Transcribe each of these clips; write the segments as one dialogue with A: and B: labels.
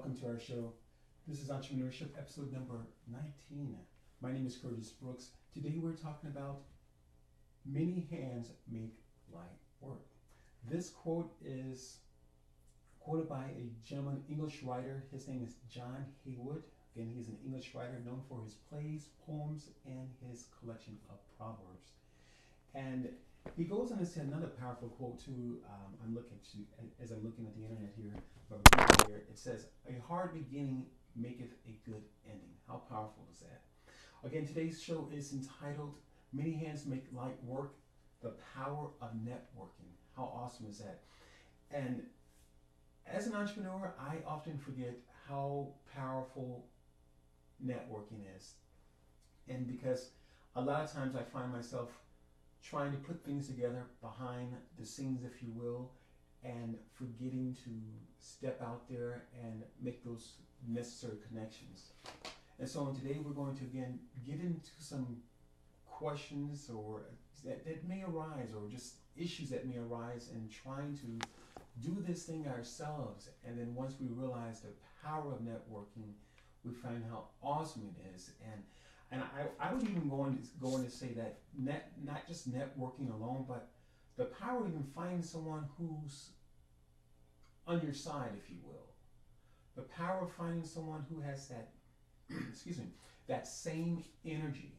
A: welcome to our show. This is Entrepreneurship episode number 19. My name is Curtis Brooks. Today we're talking about many hands make light work. This quote is quoted by a gentleman, English writer. His name is John Haywood. Again, he's an English writer known for his plays, poems, and his collection of proverbs. And he goes on to say another powerful quote too. As I'm looking at the internet here, it says, "A hard beginning maketh a good ending." How powerful is that? Again, today's show is entitled "Many Hands Make Light Work: The Power of Networking." How awesome is that? And as an entrepreneur, I often forget how powerful networking is, and because a lot of times I find myself trying to put things together behind the scenes, if you will, and forgetting to step out there and make those necessary connections. And so today we're going to again get into some questions or that may arise, or just issues that may arise in trying to do this thing ourselves. And then once we realize the power of networking, we find how awesome it is. And I would even go on to say that not just networking alone, but the power of even finding someone who's on your side, if you will. The power of finding someone who has that, excuse me, that same energy,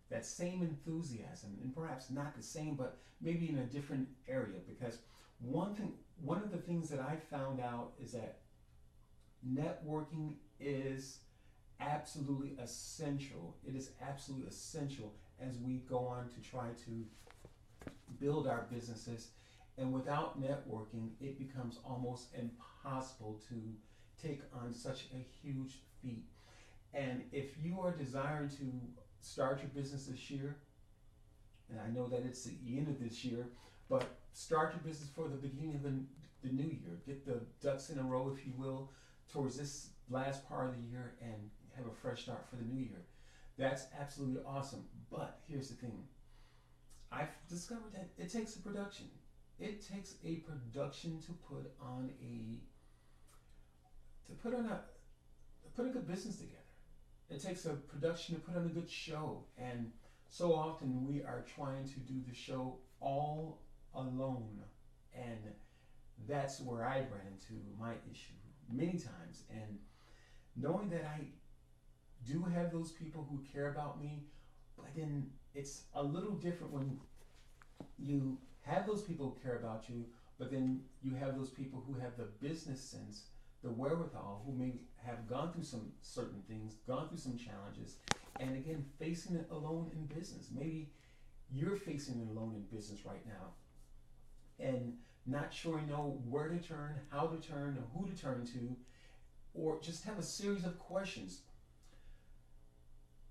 A: that same enthusiasm, and perhaps not the same, but maybe in a different area. Because one of the things that I found out is that networking is absolutely essential. It is absolutely essential as we go on to try to build our businesses. And without networking, it becomes almost impossible to take on such a huge feat. And if you are desiring to start your business this year, and I know that it's the end of this year, but start your business for the beginning of the new year. Get the ducks in a row, if you will, towards this last part of the year and have a fresh start for the new year. That's absolutely awesome. But here's the thing. I've discovered that it takes a production. It takes a production to put a good business together. It takes a production to put on a good show. And so often we are trying to do the show all alone. And that's where I ran into my issue many times. And knowing that I do have those people who care about me, but then it's a little different when you have those people who care about you, but then you have those people who have the business sense, the wherewithal, who may have gone through some certain things, gone through some challenges, and again, facing it alone in business. Maybe you're facing it alone in business right now, and not sure where to turn, how to turn, or who to turn to, or just have a series of questions.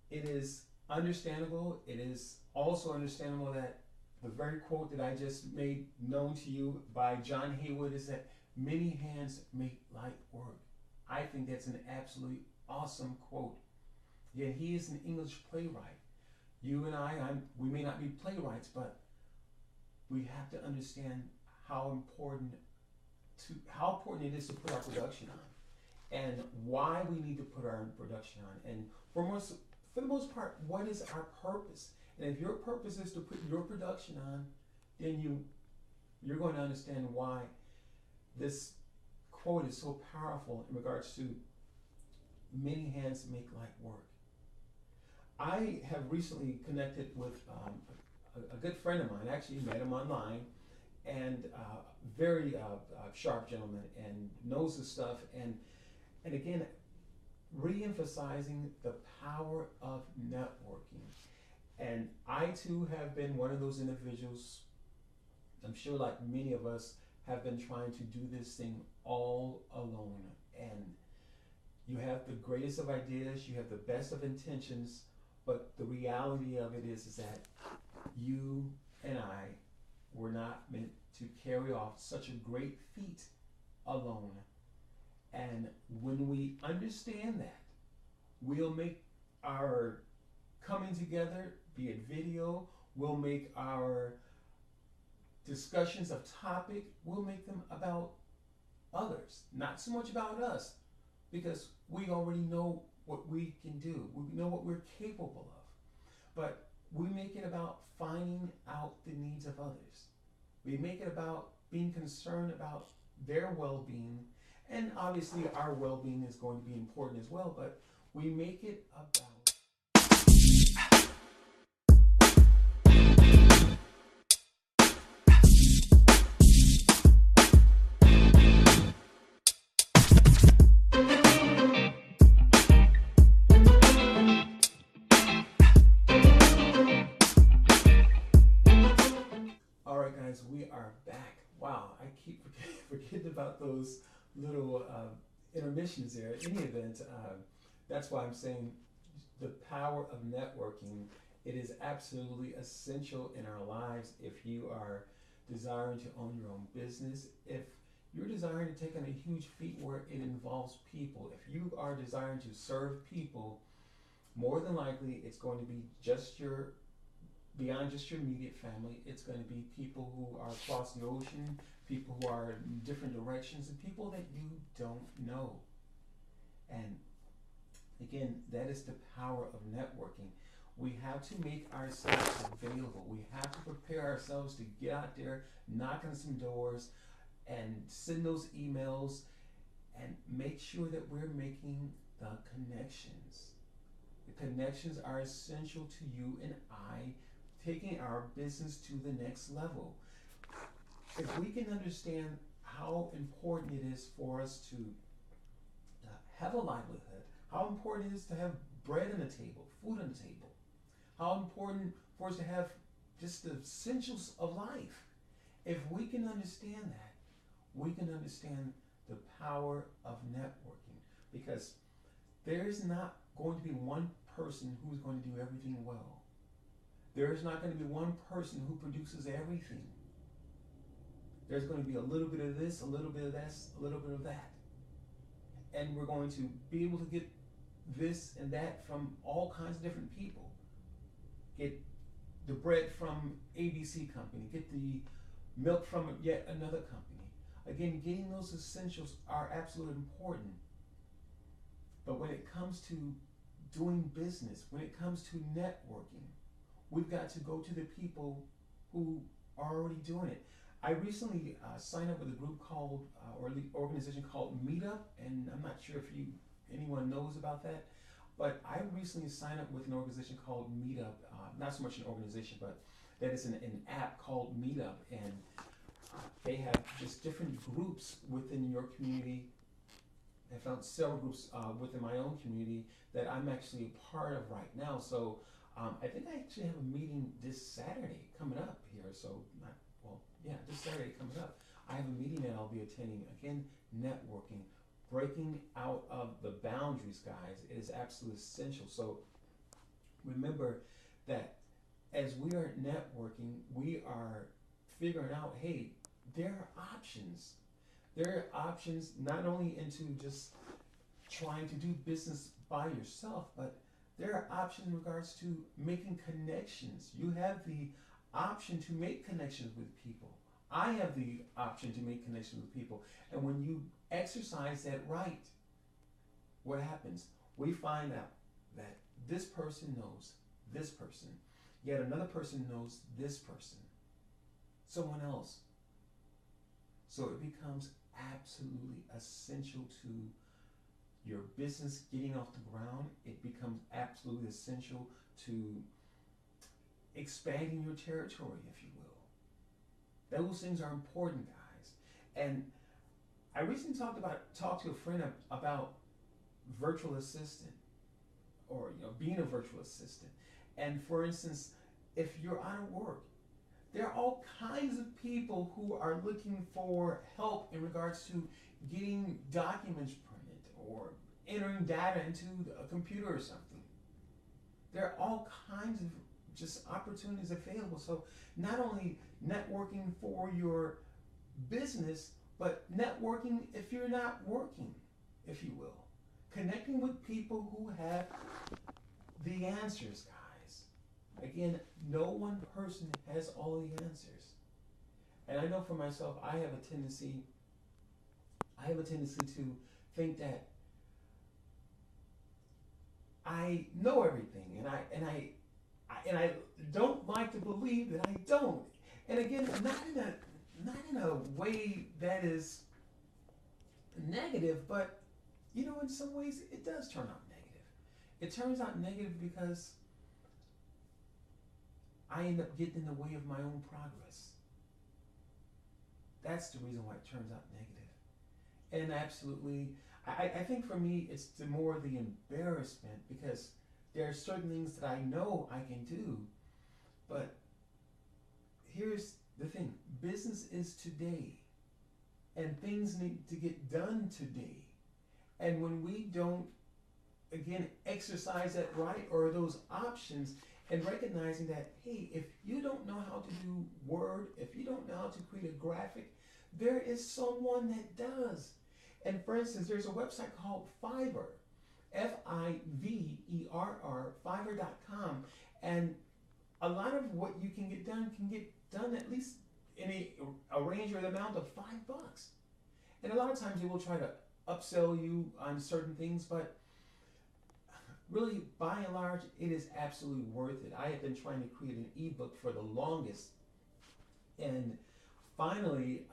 A: It is understandable. It is also understandable that the very quote that I just made known to you by John Haywood is that many hands make light work. I think that's an absolutely awesome quote. Yet he is an English playwright. You and we may not be playwrights, but we have to understand how important it is to put our production on, and why we need to put our production on. And for the most part, what is our purpose? And if your purpose is to put your production on, then you're going to understand why this quote is so powerful in regards to many hands make light work. I have recently connected with a good friend of mine. I actually met him online, and very sharp gentleman, and knows his stuff, and again, re-emphasizing the power of networking. And I too have been one of those individuals, I'm sure like many of us, have been trying to do this thing all alone. And you have the greatest of ideas, you have the best of intentions, but the reality of it is that you and I were not meant to carry off such a great feat alone. And when we understand that, we'll make our coming together, be it video, we'll make our discussions of topic, we'll make them about others, not so much about us, because we already know what we can do. We know what we're capable of. But we make it about finding out the needs of others. We make it about being concerned about their well being. And obviously, our well being is going to be important as well, but we make it about. All right, guys, we are back. Wow, I keep forgetting about those little intermissions there. In any event, that's why I'm saying the power of networking. It is absolutely essential in our lives if you are desiring to own your own business. If you're desiring to take on a huge feat where it involves people, if you are desiring to serve people, more than likely it's going to be just your beyond just your immediate family. It's going to be people who are across the ocean, people who are in different directions, and people that you don't know. And again, that is the power of networking. We have to make ourselves available. We have to prepare ourselves to get out there, knock on some doors, and send those emails, and make sure that we're making the connections. The connections are essential to you and I taking our business to the next level. If we can understand how important it is for us to have a livelihood, how important it is to have bread on the table, food on the table, how important for us to have just the essentials of life. If we can understand that, we can understand the power of networking, because there is not going to be one person who's going to do everything well. There is not going to be one person who produces everything. There's going to be a little bit of this, a little bit of this, a little bit of that. And we're going to be able to get this and that from all kinds of different people. Get the bread from ABC company, get the milk from yet another company. Again, getting those essentials are absolutely important. But when it comes to doing business, when it comes to networking, we've got to go to the people who are already doing it. I recently signed up with a group called, or the organization called Meetup, and I'm not sure if anyone knows about that, but I recently signed up with an organization called Meetup, not so much an organization, but that is an app called Meetup, and they have just different groups within your community. I found several groups within my own community that I'm actually a part of right now. So I think I actually have a meeting this Saturday coming up here. So, this Saturday coming up, I have a meeting that I'll be attending. Again, networking, breaking out of the boundaries, guys. It is absolutely essential. So remember that as we are networking, we are figuring out, hey, there are options. There are options not only into just trying to do business by yourself, but there are options in regards to making connections. You have the option to make connections with people. I have the option to make connections with people. And when you exercise that right, what happens? We find out that this person knows this person, yet another person knows this person, someone else. So it becomes absolutely essential to your business getting off the ground. It becomes absolutely essential to expanding your territory, if you will. Those things are important, guys. And I recently talked to a friend about virtual assistant, or being a virtual assistant. And for instance, if you're out of work, there are all kinds of people who are looking for help in regards to getting documents printed or entering data into a computer or something. There are all kinds of just opportunities available. So not only networking for your business, but networking if you're not working, if you will. Connecting with people who have the answers, guys. Again, no one person has all the answers. And I know for myself, I have a tendency to think that I know everything, and I don't like to believe that I don't. And again, not in a way that is negative, but in some ways it does turn out negative. It turns out negative because I end up getting in the way of my own progress. That's the reason why it turns out negative. And absolutely, I think for me, it's more the embarrassment because there are certain things that I know I can do, but here's the thing: business is today, and things need to get done today. And when we don't, again, exercise that right or those options, and recognizing that, hey, if you don't know how to do Word, if you don't know how to create a graphic, there is someone that does. And for instance, there's a website called Fiverr, Fiverr, Fiverr.com. And a lot of what you can get done at least in a range or the amount of $5. And a lot of times they will try to upsell you on certain things, but really, by and large, it is absolutely worth it. I have been trying to create an ebook for the longest, and finally,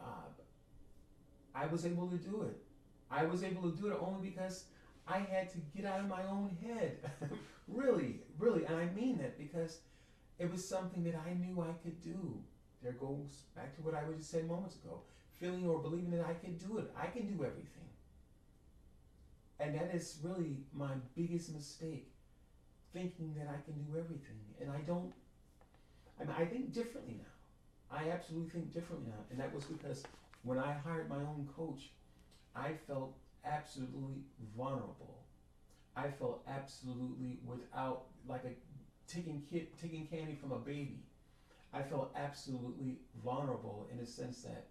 A: I was able to do it. I was able to do it only because I had to get out of my own head. Really, really, and I mean that because it was something that I knew I could do. There goes back to what I was just saying moments ago. Feeling or believing that I can do it. I can do everything. And that is really my biggest mistake, thinking that I can do everything. And I don't, I think differently now. I absolutely think differently now. And that was because when I hired my own coach, I felt absolutely vulnerable. I felt absolutely without, like taking candy from a baby. I felt absolutely vulnerable in the sense that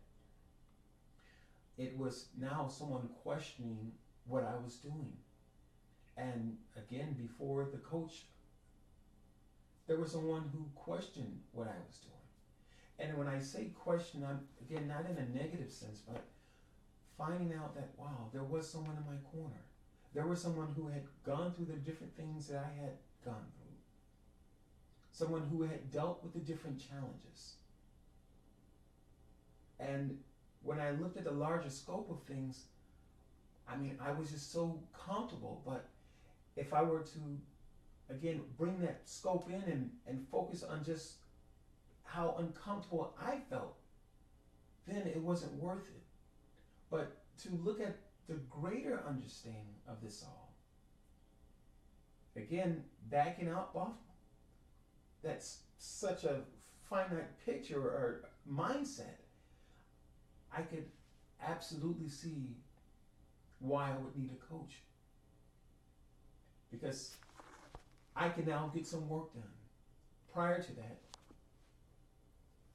A: it was now someone questioning what I was doing. And again, before the coach, there was someone who questioned what I was doing. And when I say question, I'm again not in a negative sense, but finding out that wow, there was someone in my corner. There was someone who had gone through the different things that I had gone through. Someone who had dealt with the different challenges. And when I looked at the larger scope of things, I was just so comfortable. But if I were to, again, bring that scope in and focus on just how uncomfortable I felt, then it wasn't worth it. But to look at the greater understanding of this all, again, backing up off that's such a finite picture or mindset, I could absolutely see why I would need a coach. Because I can now get some work done. Prior to that,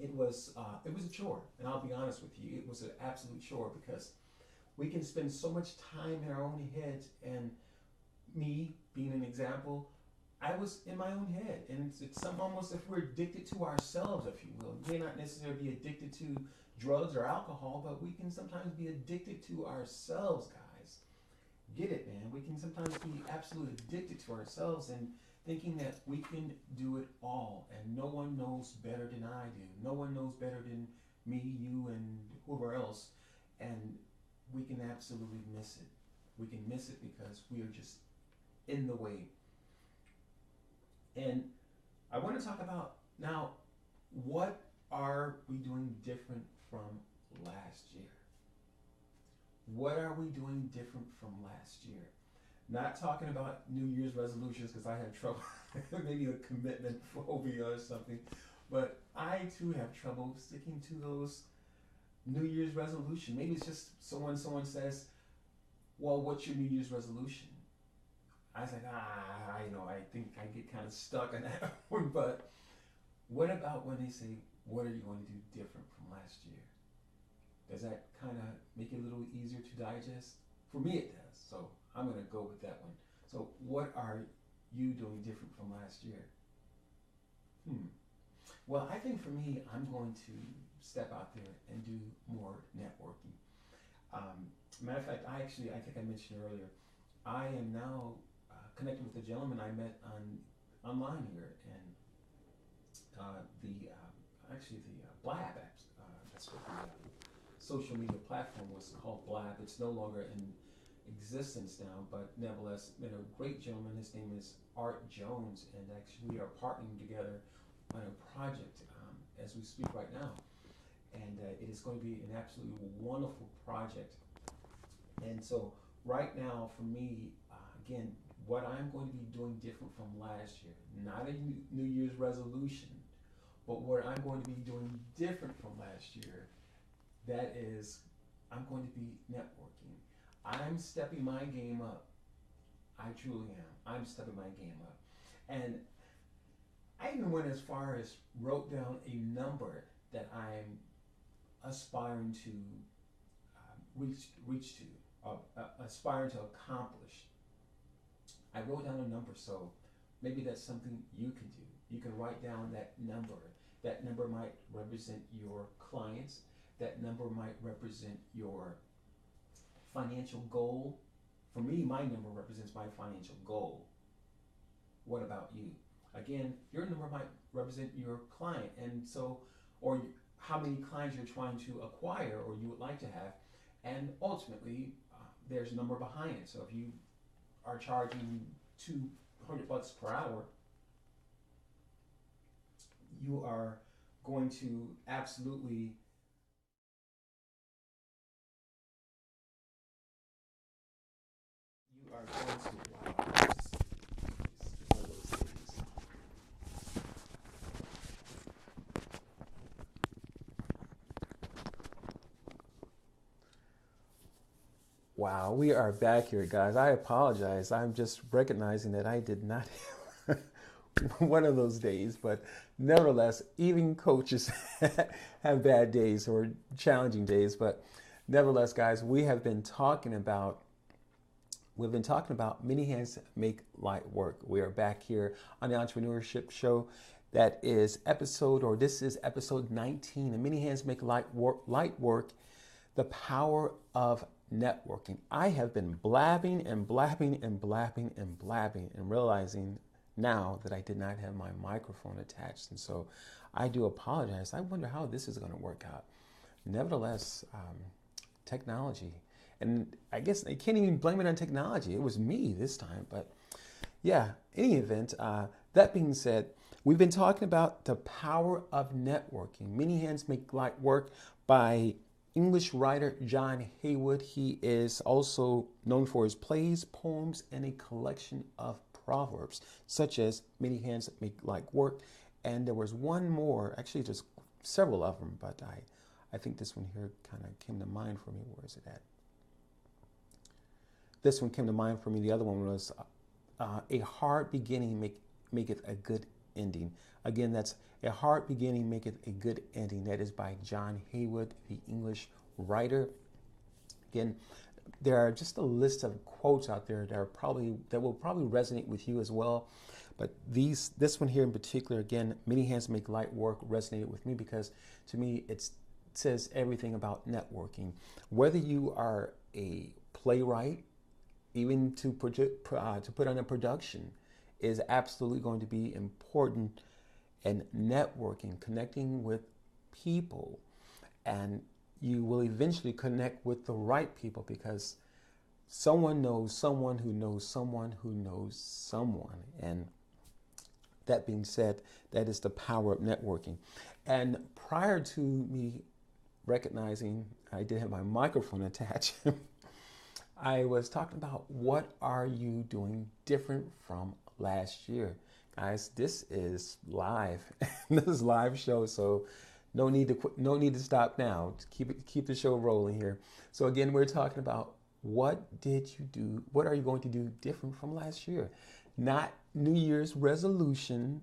A: it was a chore, and I'll be honest with you, it was an absolute chore because we can spend so much time in our own heads, and me being an example, I was in my own head, and it's some almost if we're addicted to ourselves, if you will. We may not necessarily be addicted to drugs or alcohol, but we can sometimes be addicted to ourselves, guys. Get it, man? We can sometimes be absolutely addicted to ourselves and thinking that we can do it all, and no one knows better than I do. No one knows better than me, you, and whoever else, and we can absolutely miss it. We can miss it because we are just in the way. And I want to talk about now, what are we doing different from last year? What are we doing different from last year? Not talking about New Year's resolutions because I have trouble, maybe a commitment phobia or something, but I too have trouble sticking to those New Year's resolution. Maybe it's just someone says, well, what's your New Year's resolution? I was like, I think I get kind of stuck on that one. But what about when they say, what are you going to do different from last year? Does that kind of make it a little easier to digest? For me, it does. So I'm going to go with that one. So what are you doing different from last year? Well, I think for me, I'm going to step out there and do more networking. Matter of fact, I think I mentioned earlier, I am now connected with a gentleman I met online here, and actually the Blab apps. That's what the social media platform was called, Blab. It's no longer in existence now, but nevertheless, met a great gentleman. His name is Art Jones, and actually we are partnering together on a project as we speak right now. And it is going to be an absolutely wonderful project. And so right now, for me, again, what I'm going to be doing different from last year, not a New Year's resolution, but what I'm going to be doing different from last year, that is, I'm going to be networking. I'm stepping my game up. I truly am. I'm stepping my game up. And I even went as far as wrote down a number that I'm aspiring to reach to, aspiring to accomplish. I wrote down a number, so maybe that's something you can do. You can write down that number. That number might represent your clients. That number might represent your financial goal. For me, my number represents my financial goal. What about you? Again, your number might represent your client, and so, or how many clients you're trying to acquire or you would like to have, and ultimately, there's a number behind it. So if you are charging $200 per hour, you are going to absolutely wow, it's one of those things. Wow, we are back here, guys. I apologize. I'm just recognizing that I did not have one of those days, but nevertheless, even coaches have bad days or challenging days. But nevertheless, guys, we've been talking about many hands make light work. We are back here on the Entrepreneurship Show. This is episode 19, and many hands make light work, the power of networking. I have been blabbing and blabbing and blabbing and blabbing and realizing now that I did not have my microphone attached. And so I do apologize. I wonder how this is going to work out. Nevertheless, technology. And I guess I can't even blame it on technology. It was me this time. But yeah, any event, that being said, we've been talking about the power of networking. Many hands make light work by English writer John Haywood. He is also known for his plays, poems, and a collection of proverbs, such as many hands make light work. And there was one more, actually just several of them, but I think this one here kind of came to mind for me. Where is it at? This one came to mind for me. The other one was a hard beginning maketh a good ending. Again, that's a hard beginning maketh a good ending. That is by John Haywood, the English writer. Again, there are just a list of quotes out there that will probably resonate with you as well. But this one here in particular, again, many hands make light work, resonated with me because to me it says everything about networking. Whether you are a playwright, even to put on a production, is absolutely going to be important. And networking, connecting with people, and you will eventually connect with the right people because someone knows someone who knows someone who knows someone. And that being said, that is the power of networking. And prior to me recognizing I did have my microphone attached, I was talking about what are you doing different from last year. Guys, this is live. This is live show, so no need to stop now. Keep the show rolling here. So again, we're talking about what are you going to do different from last year? Not New Year's resolution,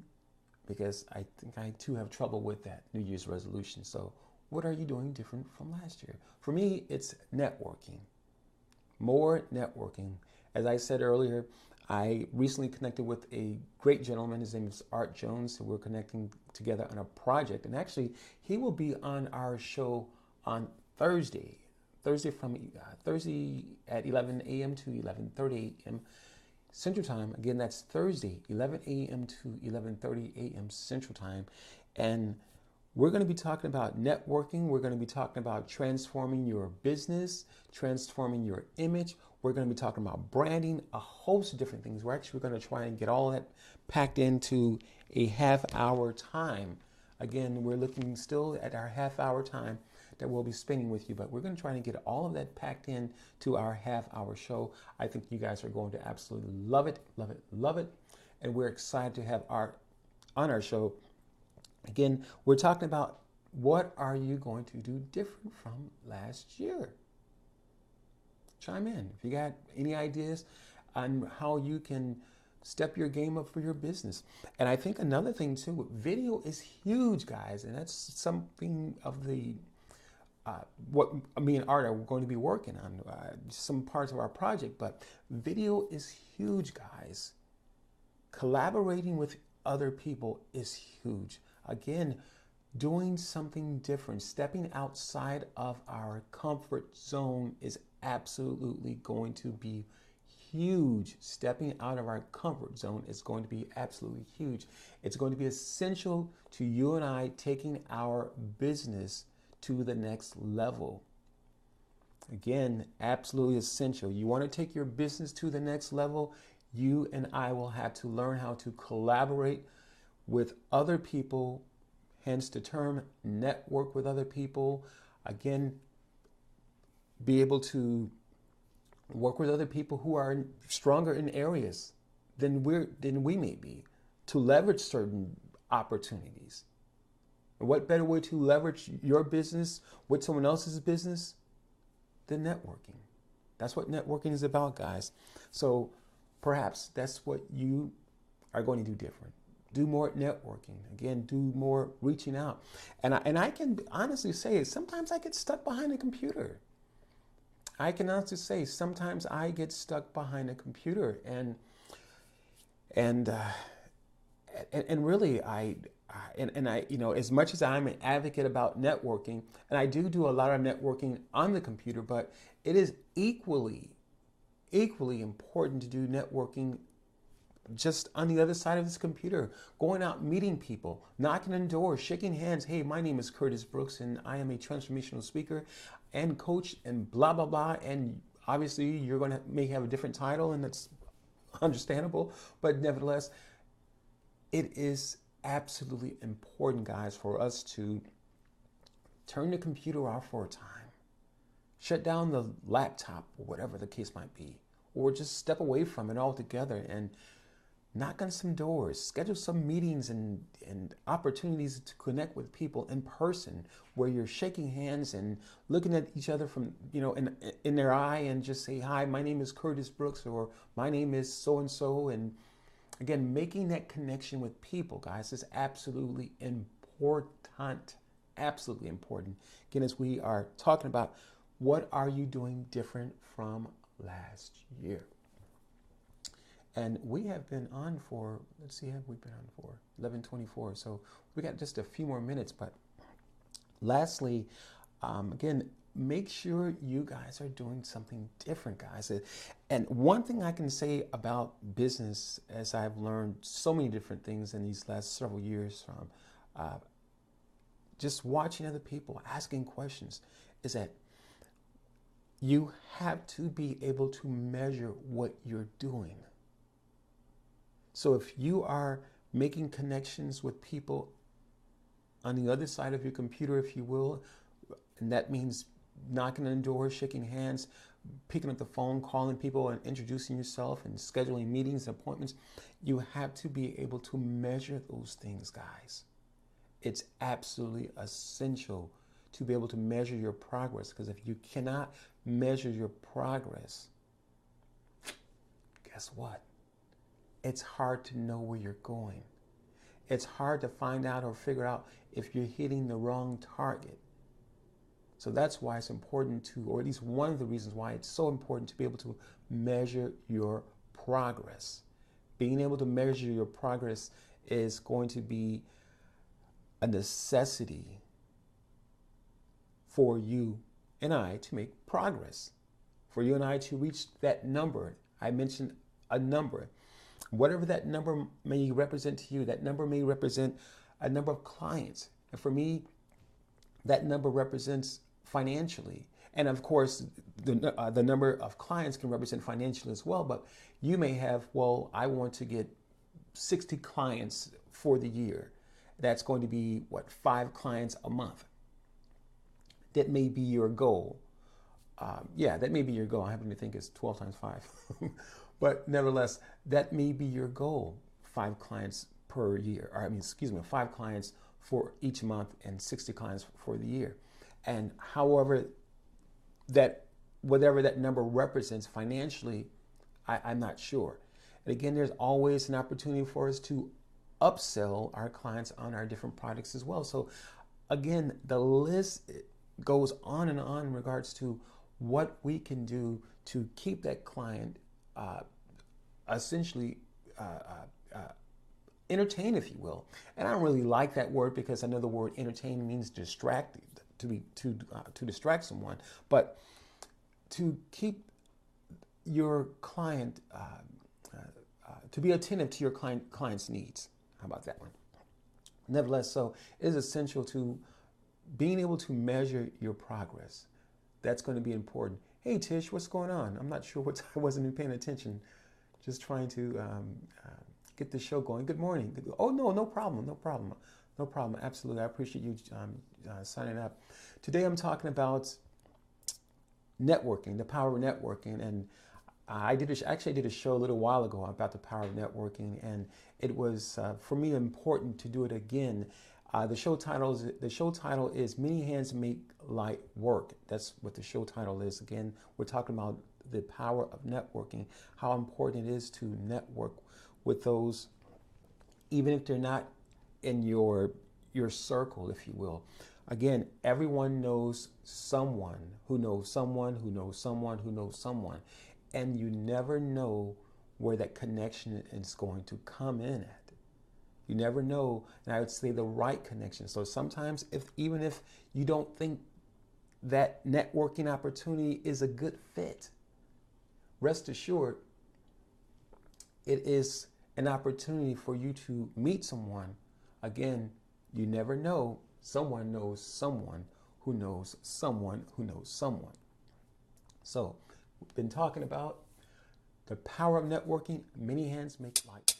A: because I think I too have trouble with that New Year's resolution. So what are you doing different from last year? For me, it's networking. More networking. As I said earlier, I recently connected with a great gentleman. His name is Art Jones. So we're connecting together on a project. And actually, he will be on our show on Thursday at 11 a.m. to 11:30 a.m. Central Time. Again, that's Thursday, 11 a.m. to 11:30 a.m. Central Time. And we're going to be talking about networking. We're going to be talking about transforming your business, transforming your image. We're going to be talking about branding, a host of different things. We're actually going to try and get all that packed into a half-hour time. Again, we're looking still at our half-hour time that we'll be spending with you, but we're going to try and get all of that packed in to our half-hour show. I think you guys are going to absolutely love it, love it, love it. And we're excited to have on our show. Again, we're talking about what are you going to do different from last year? Chime in if you got any ideas on how you can step your game up for your business. And I think another thing too, video is huge, guys, and that's something of the what me and Art are going to be working on, some parts of our project, but video is huge, guys. Collaborating with other people is huge. Again, doing something different, stepping outside of our comfort zone is absolutely going to be huge. Stepping out of our comfort zone is going to be absolutely huge. It's going to be essential to you and I taking our business to the next level. Again, absolutely essential. You want to take your business to the next level, you and I will have to learn how to collaborate with other people, hence the term network with other people. Again, be able to work with other people who are stronger in areas than we may be, to leverage certain opportunities. And what better way to leverage your business with someone else's business than networking? That's what networking is about, guys. So perhaps that's what you are going to do different. Do more networking. Again, do more reaching out. And I can honestly say, sometimes I get stuck behind a computer. I can honestly say, sometimes I get stuck behind a computer, and really, I as much as I'm an advocate about networking, and I do a lot of networking on the computer, but it is equally important to do networking just on the other side of this computer, going out, meeting people, knocking on doors, shaking hands. Hey, my name is Curtis Brooks, and I am a transformational speaker and coach and blah, blah, blah. And obviously you're going to may have a different title, and that's understandable, but nevertheless, it is absolutely important, guys, for us to turn the computer off for a time, shut down the laptop or whatever the case might be, or just step away from it altogether and knock on some doors, schedule some meetings and opportunities to connect with people in person, where you're shaking hands and looking at each other from, in their eye, and just say, hi, my name is Curtis Brooks, or my name is so-and-so. And again, making that connection with people, guys, is absolutely important. Absolutely important. Again, as we are talking about, what are you doing different from last year? And we have been on for, let's see, have we been on for 11:24? So we got just a few more minutes. But lastly, again, make sure you guys are doing something different, guys. And one thing I can say about business, as I've learned so many different things in these last several years from just watching other people, asking questions, is that you have to be able to measure what you're doing. So if you are making connections with people on the other side of your computer, if you will, and that means knocking on doors, shaking hands, picking up the phone, calling people and introducing yourself and scheduling meetings and appointments, you have to be able to measure those things, guys. It's absolutely essential to be able to measure your progress, because if you cannot measure your progress, guess what? It's hard to know where you're going. It's hard to find out or figure out if you're hitting the wrong target. So that's why it's important to, or at least one of the reasons why it's so important to be able to measure your progress. Being able to measure your progress is going to be a necessity for you and I to make progress, for you and I to reach that number. I mentioned a number. Whatever that number may represent to you, that number may represent a number of clients. And for me, that number represents financially. And of course, the number of clients can represent financially as well. But you may have, well, I want to get 60 clients for the year. That's going to be, what, 5 clients a month. That may be your goal. That may be your goal. I happen to think it's 12 times 5. But nevertheless, that may be your goal, 5 clients per year. Or 5 clients for each month and 60 clients for the year. And whatever that number represents financially, I'm not sure. And again, there's always an opportunity for us to upsell our clients on our different products as well. So again, the list goes on and on in regards to what we can do to keep that client essentially entertained, if you will. And I don't really like that word because I know the word entertain means distract, to distract someone, but to keep your client, to be attentive to your client's needs. How about that one? Nevertheless, so it is essential to being able to measure your progress. That's going to be important. Hey, Tish, what's going on? I'm not sure I wasn't even paying attention. Just trying to get the show going. Good morning. Oh, no problem. Absolutely. I appreciate you signing up. Today I'm talking about networking, the power of networking. And I did a show a little while ago about the power of networking, and it was for me important to do it again. The show title is Many Hands Make Light Work. That's what the show title is. Again, we're talking about the power of networking, how important it is to network with those, even if they're not in your circle, if you will. Again, everyone knows someone who knows someone who knows someone who knows someone. And you never know where that connection is going to come in at. You never know, and I would say the right connection. So sometimes, even if you don't think that networking opportunity is a good fit, rest assured, it is an opportunity for you to meet someone. Again, you never know. Someone knows someone who knows someone who knows someone. So, we've been talking about the power of networking. Many hands make light.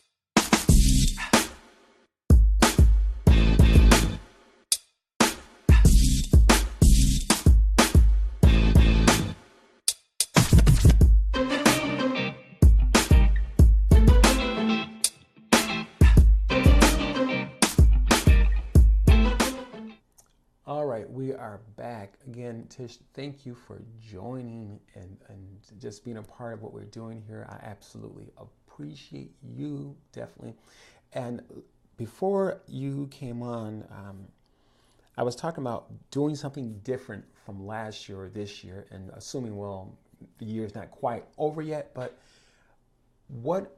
A: All right, we are back. Again, Tish, thank you for joining and just being a part of what we're doing here. I absolutely appreciate you, definitely. And before you came on, I was talking about doing something different from last year or this year, and assuming, well, the year's not quite over yet, but what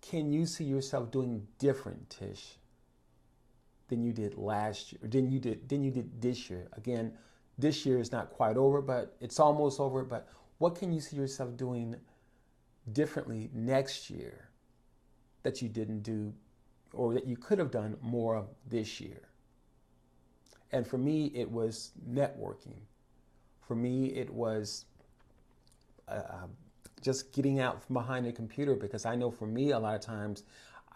A: can you see yourself doing different, Tish, than you did last year, than you did this year? Again, this year is not quite over, but it's almost over. But what can you see yourself doing differently next year that you didn't do, or that you could have done more of this year? And for me, it was networking. For me, it was just getting out from behind the computer, because I know for me, a lot of times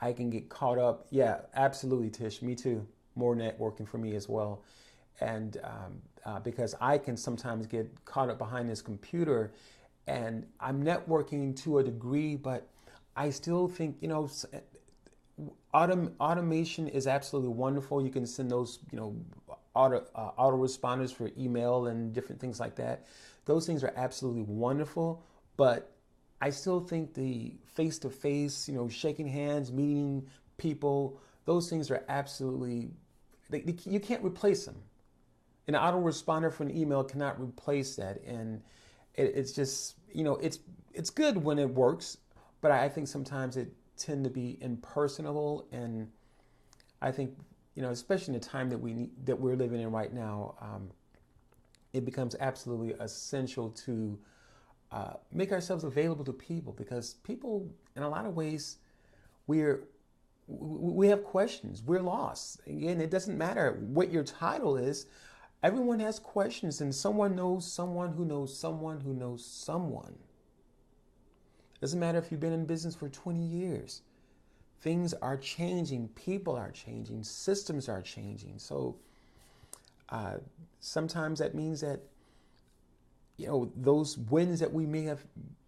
A: I can get caught up. Yeah, absolutely, Tish. Me too. More networking for me as well. And because I can sometimes get caught up behind this computer, and I'm networking to a degree, but I still think, automation is absolutely wonderful. You can send those, autoresponders for email and different things like that. Those things are absolutely wonderful, but I still think the face-to-face, shaking hands, meeting people, those things are absolutely, you can't replace them. An autoresponder for an email cannot replace that. And it's just, it's good when it works, but I think sometimes it tend to be impersonal. And I think, especially in the time that we're living in right now, it becomes absolutely essential to make ourselves available to people, because people, in a lot of ways, we have questions. We're lost. Again, it doesn't matter what your title is. Everyone has questions, and someone knows someone who knows someone who knows someone. Doesn't matter if you've been in business for 20 years. Things are changing. People are changing. Systems are changing. So sometimes that means that, those wins that we may have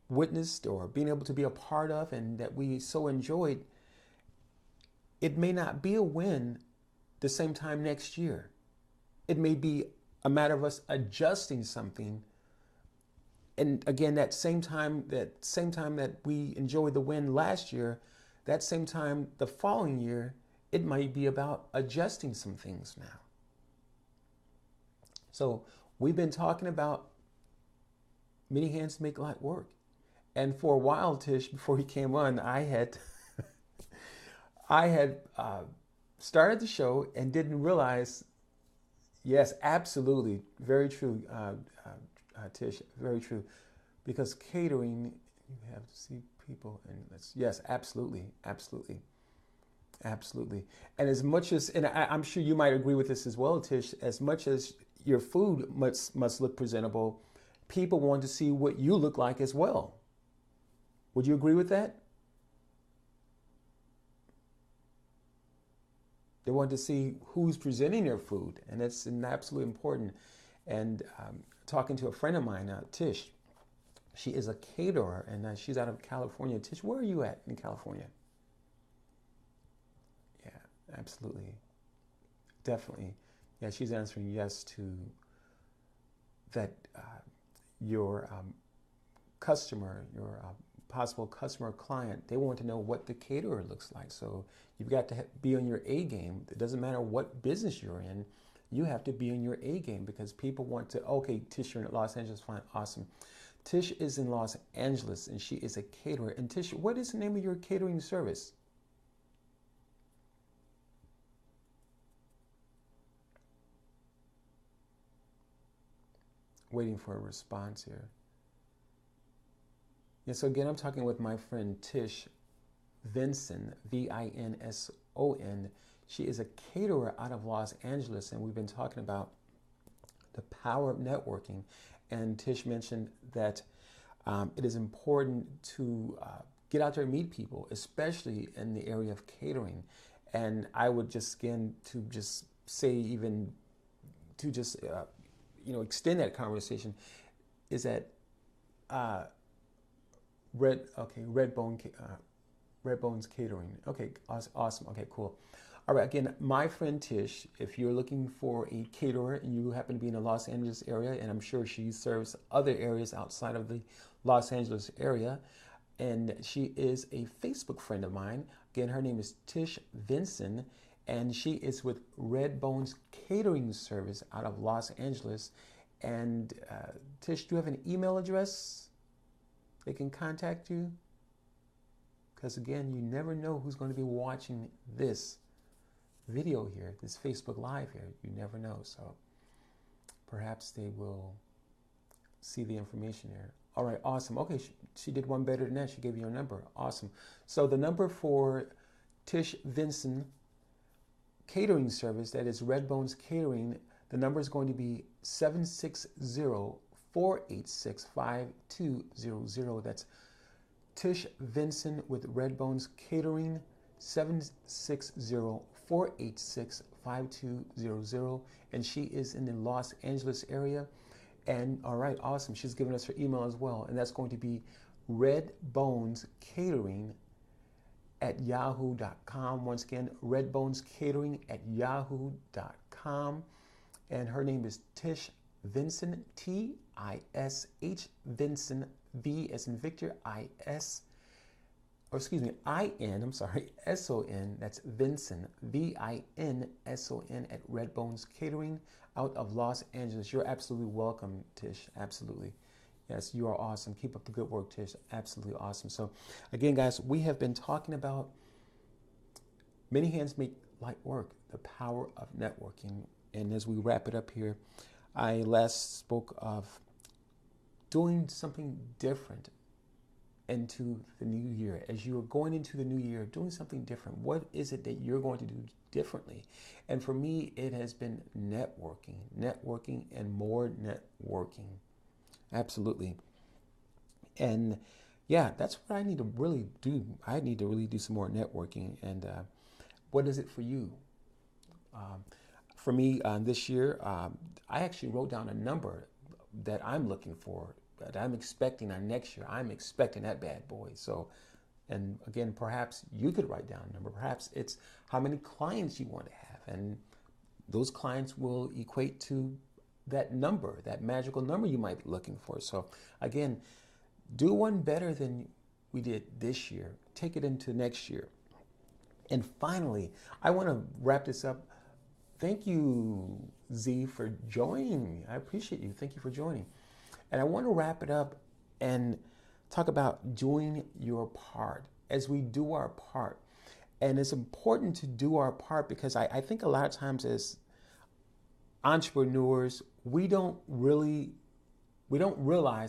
A: witnessed or been able to be a part of and that we so enjoyed, it may not be a win the same time next year. It may be a matter of us adjusting something. And again, that same time that we enjoyed the win last year, that same time the following year, it might be about adjusting some things now. So we've been talking about many hands make light work. And for a while, Tish, before you came on, I had started the show and didn't realize. Yes, absolutely, very true, Tish, very true. Because catering, you have to see people, and yes, absolutely. And as much as, and I'm sure you might agree with this as well, Tish, as much as your food must look presentable, people want to see what you look like as well. Would you agree with that? They want to see who's presenting their food, and that's absolutely important. And talking to a friend of mine, Tish, she is a caterer, and she's out of California. Tish, where are you at in California? Yeah, absolutely. Definitely. Yeah, she's answering yes to that. Your customer, your possible customer or client, they want to know what the caterer looks like. So you've got to be on your A game. It doesn't matter what business you're in. You have to be on your A game, because people want to, okay, Tish, you're in Los Angeles, fine, awesome. Tish is in Los Angeles, and she is a caterer. And Tish, what is the name of your catering service? Waiting for a response here. Yeah, so again, I'm talking with my friend Tish Vinson, Vinson. She is a caterer out of Los Angeles, and we've been talking about the power of networking. And Tish mentioned that it is important to get out there and meet people, especially in the area of catering. And I would just, again, to just say, even to just extend that conversation, is that Redbones Catering. Okay, awesome. Okay, cool. All right, again, my friend Tish, if you're looking for a caterer and you happen to be in the Los Angeles area, and I'm sure she serves other areas outside of the Los Angeles area, and she is a Facebook friend of mine. Again, her name is Tish Vinson, and she is with Redbones Catering Service out of Los Angeles. And Tish, do you have an email address they can contact you? Because again, you never know who's going to be watching this video here, this Facebook Live here. You never know. So perhaps they will see the information here. All right, awesome. Okay, she did one better than that. She gave you a number. Awesome. So the number for Tish Vinson Catering Service, that is Redbones Catering, the number is going to be 760-486-5200. That's Tish Vinson with Redbones Catering, 760-486-5200. And she is in the Los Angeles area. And all right, awesome. She's given us her email as well. And that's going to be redbonescatering@yahoo.com. Once again, redbonescatering@yahoo.com. And her name is Tish Vinson, T-I-S-H, Vinson, V as in Victor, I-S, or excuse me, I-N, I'm sorry, S-O-N, that's Vinson, V-I-N-S-O-N at Redbones Catering out of Los Angeles. You're absolutely welcome, Tish, absolutely. Yes, you are awesome. Keep up the good work, Tish. Absolutely awesome. So again, guys, we have been talking about many hands make light work, the power of networking. And as we wrap it up here, I last spoke of doing something different into the new year, as you are going into the new year, doing something different, what is it that you're going to do differently? And for me, it has been networking and more networking. Absolutely. And yeah, that's what I need to really do. I need to really do some more networking. And what is it for you? Um, for me, this year, I actually wrote down a number that I'm looking for, that I'm expecting on next year. I'm expecting that bad boy. So, and again, perhaps you could write down a number. Perhaps it's how many clients you want to have. And those clients will equate to that number, that magical number you might be looking for. So again, do one better than we did this year. Take it into next year. And finally, I want to wrap this up. Thank you, Z, for joining me. I appreciate you. Thank you for joining. And I want to wrap it up and talk about doing your part. As we do our part, and it's important to do our part because I think a lot of times as entrepreneurs, we don't realize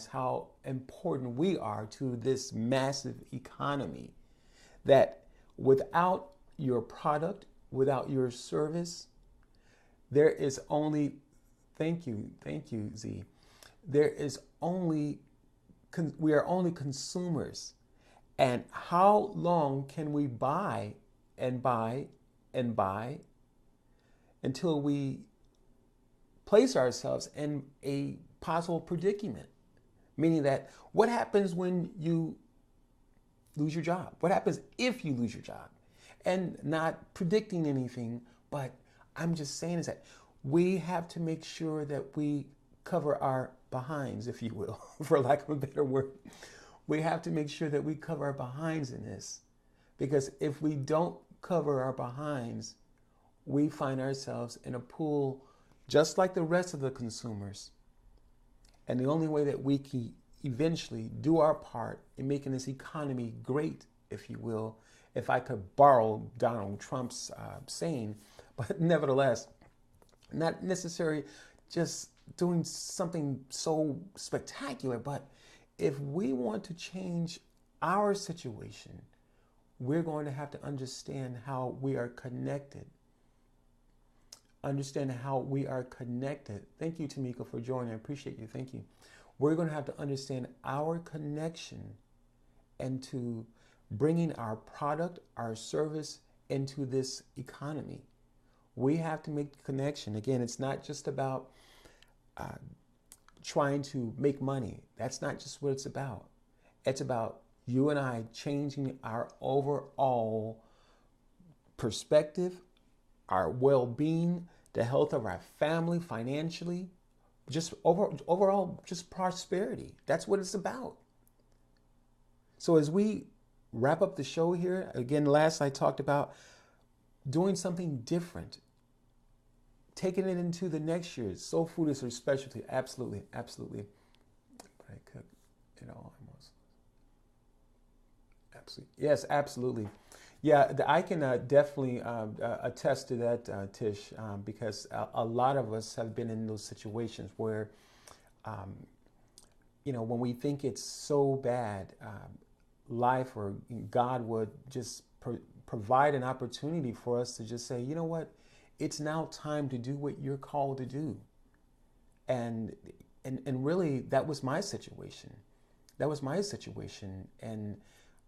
A: how important we are to this massive economy. That without your product, without your service, there is only, thank you, Z. There is only, we are only consumers. And how long can we buy and buy and buy until we place ourselves in a possible predicament? Meaning that what happens when you lose your job? What happens if you lose your job? And not predicting anything, but I'm just saying is that we have to make sure that we cover our behinds, if you will, for lack of a better word. We have to make sure that we cover our behinds in this. Because if we don't cover our behinds, we find ourselves in a pool just like the rest of the consumers. And the only way that we can eventually do our part in making this economy great, if you will, if I could borrow Donald Trump's saying, but nevertheless, not necessarily just doing something so spectacular, but if we want to change our situation, we're going to have to understand how we are connected. Understand how we are connected. Thank you, Tamika, for joining. I appreciate you. Thank you. We're going to have to understand our connection and to bringing our product, our service into this economy. We have to make the connection. Again, it's not just about trying to make money. That's not just what it's about. It's about you and I changing our overall perspective, our well-being, the health of our family financially, just overall just prosperity. That's what it's about. So as we wrap up the show here, again, last I talked about doing something different, taking it into the next year. Soul food is her specialty. Absolutely, absolutely. But I cook it all almost. Absolutely. Yes, absolutely. Yeah, I can definitely attest to that, Tish, because a lot of us have been in those situations where, when we think it's so bad, life or God would just provide an opportunity for us to just say, you know what, it's now time to do what you're called to do. And really, that was my situation. That was my situation. And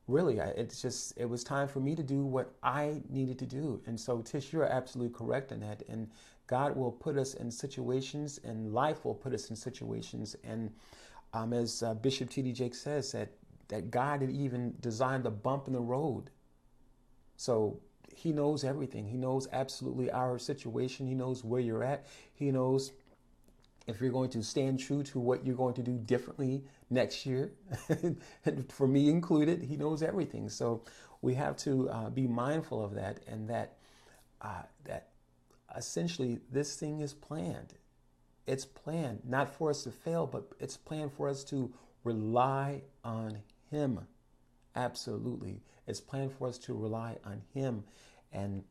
A: really, it was time for me to do what I needed to do. And so, Tish, you're absolutely correct in that. And God will put us in situations, and life will put us in situations. And as Bishop T.D. Jakes says, that God had even designed a bump in the road. So he knows everything. He knows absolutely our situation. He knows where you're at. He knows if you're going to stand true to what you're going to do differently next year, and for me included, he knows everything. So we have to be mindful of that, and that essentially this thing is planned. It's planned not for us to fail, but it's planned for us to rely on him. Absolutely. It's planned for us to rely on him. And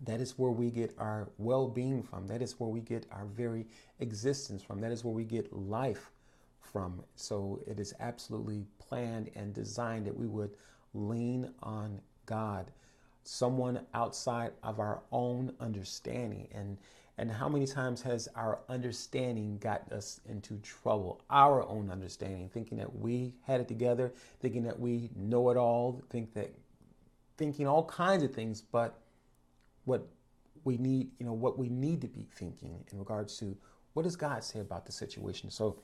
A: that is where we get our well-being from. That is where we get our very existence from. That is where we get life from. So it is absolutely planned and designed that we would lean on God, someone outside of our own understanding. And how many times has our understanding got us into trouble? Our own understanding, thinking that we had it together, thinking that we know it all, thinking all kinds of things, but what we need, what we need to be thinking in regards to what does God say about the situation. So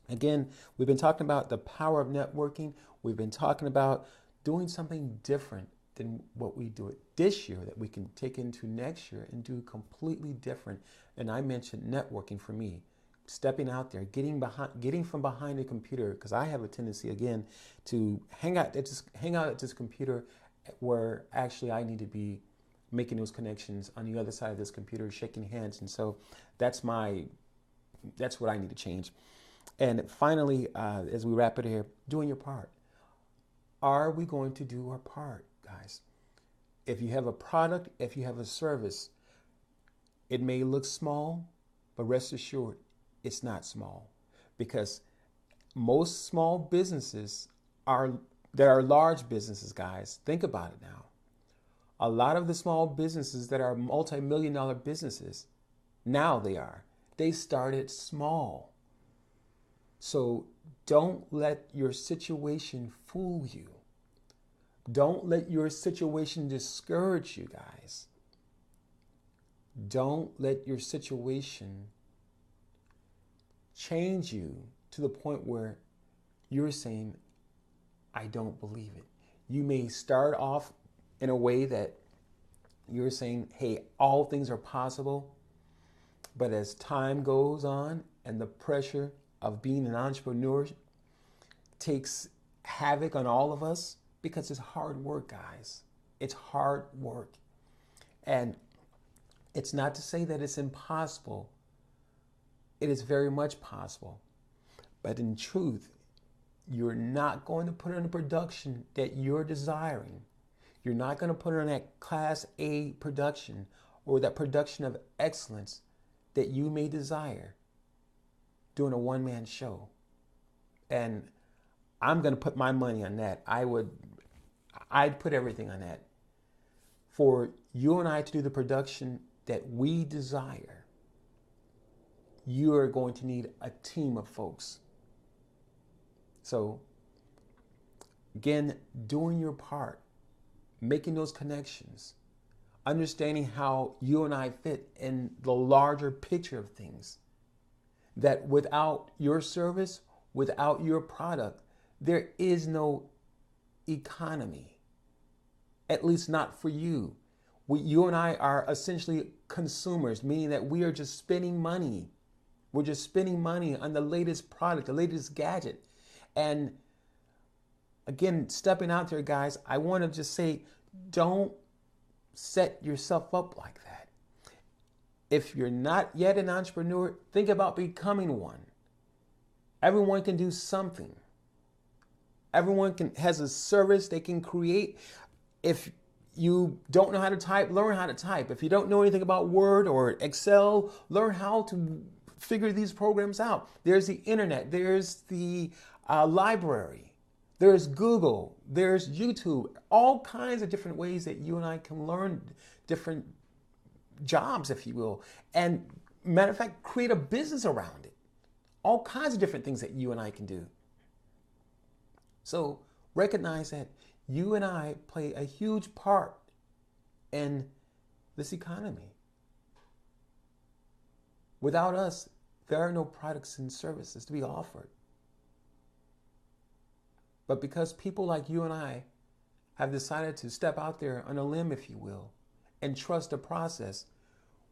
A: again, we've been talking about the power of networking. We've been talking about doing something different than what we do it this year that we can take into next year and do completely different. And I mentioned networking for me, stepping out there, getting from behind a computer, because I have a tendency again to hang out at this computer where actually I need to be making those connections on the other side of this computer, shaking hands. And so that's what I need to change. And finally, as we wrap it here, doing your part. Are we going to do our part, guys? If you have a product, if you have a service, it may look small, but rest assured, it's not small. Because most small businesses that are large businesses, guys, think about it now. A lot of the small businesses that are multi-million-dollar businesses, now they started small. So don't let your situation fool you. Don't let your situation discourage you, guys. Don't let your situation change you to the point where you're saying, I don't believe it. You may start off in a way that you're saying, hey, all things are possible. But as time goes on and the pressure of being an entrepreneur takes havoc on all of us, because it's hard work, guys. It's hard work. And it's not to say that it's impossible. It is very much possible. But in truth, you're not going to put on a production that you're desiring. You're not going to put on that Class A production or that production of excellence that you may desire doing a one-man show. And I'm going to put my money on that. I'd put everything on that. For you and I to do the production that we desire, you are going to need a team of folks. So, again, doing your part, making those connections, understanding how you and I fit in the larger picture of things. That without your service, without your product, there is no economy. At least not for you. You and I are essentially consumers, meaning that we are just spending money. We're just spending money on the latest product, the latest gadget. And again, stepping out there, guys, I want to just say, don't set yourself up like that. If you're not yet an entrepreneur, think about becoming one. Everyone can do something. Everyone has a service they can create. If you don't know how to type, learn how to type. If you don't know anything about Word or Excel, learn how to figure these programs out. There's the internet. There's the library. There's Google. There's YouTube. All kinds of different ways that you and I can learn different jobs, if you will. And matter of fact, create a business around it. All kinds of different things that you and I can do. So recognize that you and I play a huge part in this economy. Without us, there are no products and services to be offered. But because people like you and I have decided to step out there on a limb, if you will, and trust the process,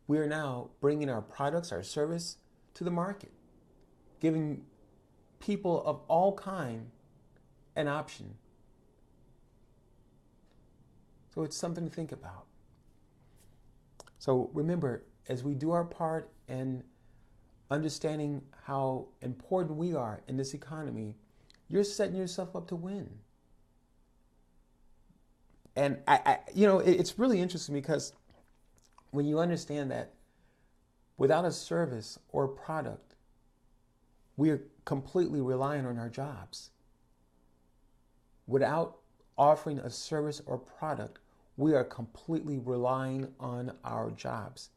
A: we are now bringing our products, our service to the market, giving people of all kind an option. So it's something to think about. So remember, as we do our part in understanding how important we are in this economy, you're setting yourself up to win. And it's really interesting because when you understand that without a service or product, We are completely reliant on our jobs. Without offering a service or product, we are completely relying on our jobs.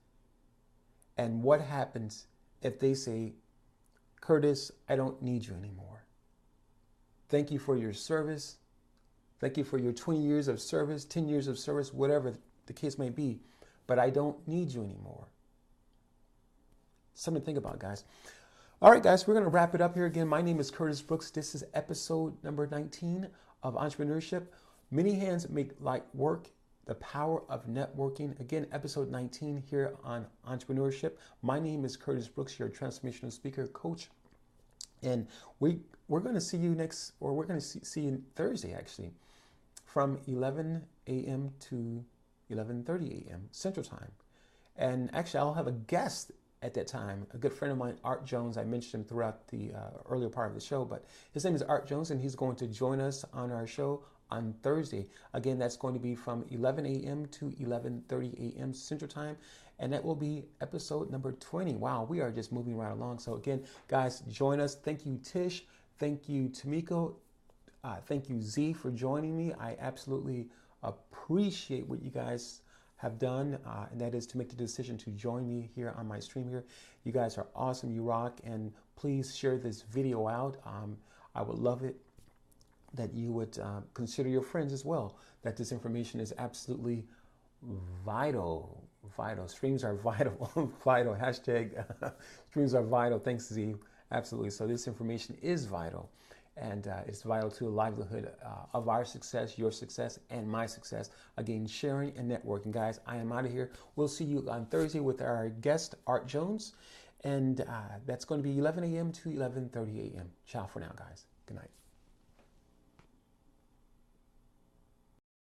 A: And what happens if they say, Curtis, I don't need you anymore. Thank you for your service. Thank you for your 20 years of service, 10 years of service, whatever the case may be, but I don't need you anymore. Something to think about, guys. All right, guys, we're going to wrap it up here again. My name is Curtis Brooks. This is episode number 19 of Entrepreneurship. Many hands make light work. The power of networking. Again, episode 19 here on Entrepreneurship. My name is Curtis Brooks, your transformational speaker, coach. And we're going to see you we're going to see you Thursday, actually, from 11 a.m. to 11:30 a.m. Central Time. And actually, I'll have a guest at that time, a good friend of mine, Art Jones. I mentioned him throughout the earlier part of the show, but his name is Art Jones, and he's going to join us on our show on Thursday. Again, that's going to be from 11 a.m. to 11:30 a.m. Central Time, and that will be episode number 20. Wow, we are just moving right along. So again, guys, join us. Thank you, Tish. Thank you, Tamiko. Thank you, Z, for joining me. I absolutely appreciate what you guys have done, and that is to make the decision to join me here on my stream here. You guys are awesome. You rock. And please share this video out. I would love it that you would consider your friends as well, that this information is absolutely vital. Vital. Streams are vital. Vital. Hashtag streams are vital. Thanks, Z. Absolutely. So this information is vital. And it's vital to the livelihood of our success, your success, and my success. Again, sharing and networking. Guys, I am out of here. We'll see you on Thursday with our guest, Art Jones. And that's going to be 11 a.m. to 11:30 a.m. Ciao for now, guys. Good night.